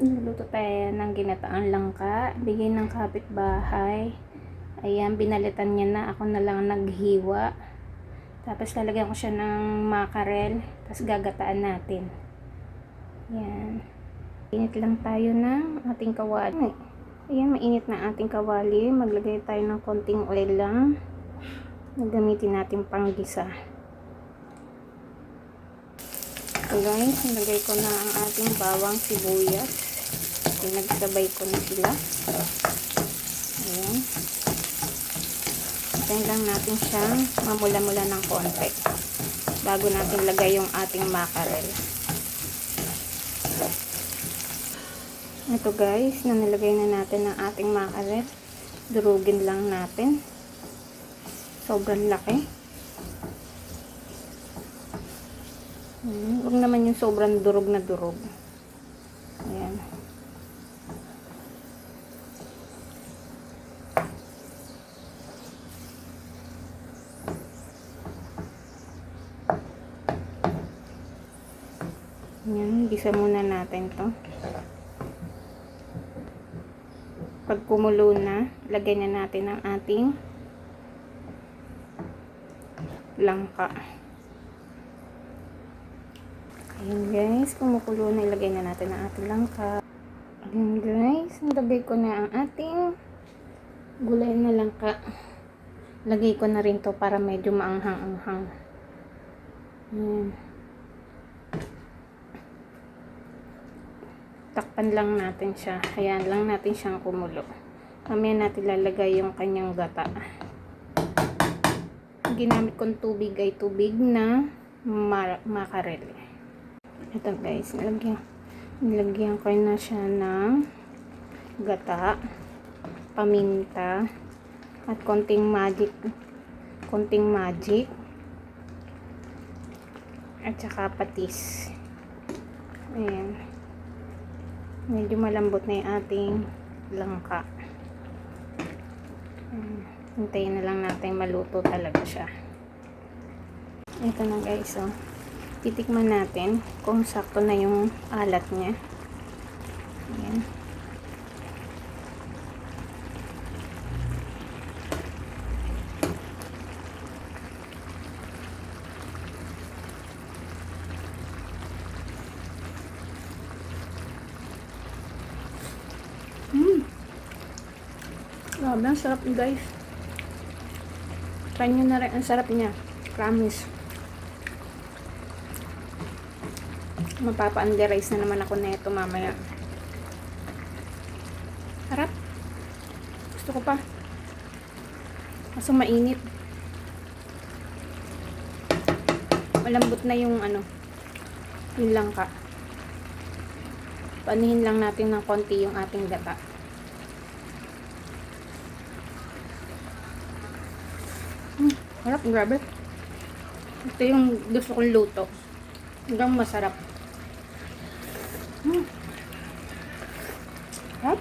Nagluto tayo ng ginataang langka. Bigay ng kapitbahay. Ayan, binalitan niya na. Ako na lang naghiwa. Tapos lalagyan ko siya ng makarel. Tapos gagataan natin. Ayan. Init lang tayo ng ating kawali. Ayan, mainit na ating kawali. Maglagay tayo ng konting oil lang. Gagamitin natin panggisa. So guys, nilagay ko na ang ating bawang sibuyas. Pinagsabay ko na sila. Ayan. Hintayin lang natin siyang mamula-mula ng konti bago natin lagay yung ating makarel. Ito guys, na nilagay na natin ang ating makarel. Durugin lang natin. Sobrang laki. Huwag naman yung sobrang durog na durog. Ayan. Ayan, gisa muna natin to. Pag kumulo na, lagay na natin ang ating langka. Ayan guys, kumukulo na, ilagay na natin ang ating langka. Ayan guys, nilagay ko na ang ating gulay na langka. Lagay ko na rin to para medyo maanghang-anghang. Ayan. Takpan lang natin siya. Ayan lang natin siyang kumulo. Mamaya natin lalagay yung kanyang gata. Ang ginamit kong tubig ay tubig na makarel. Ito guys, nilagyan ko na siya ng gata, paminta, at konting magic, at saka patis. Ayan. Medyo malambot na yung ating langka. Hintayin na lang natin maluto talaga siya. Ito na guys, oh. Titikman natin kung sakto na yung alat niya. Ayan. Grabe, ang sarap guys. Try nyo na rin, ang sarap niya. Promise. Mapapa-underize na naman ako na ito mamaya. Harap. Gusto ko pa. Kaso mainit. Malambot na yung yung langka. Panihin lang natin ng konti yung ating gata. Harap, grabe. Ito yung gusto kong luto. Hanggang masarap. Harap.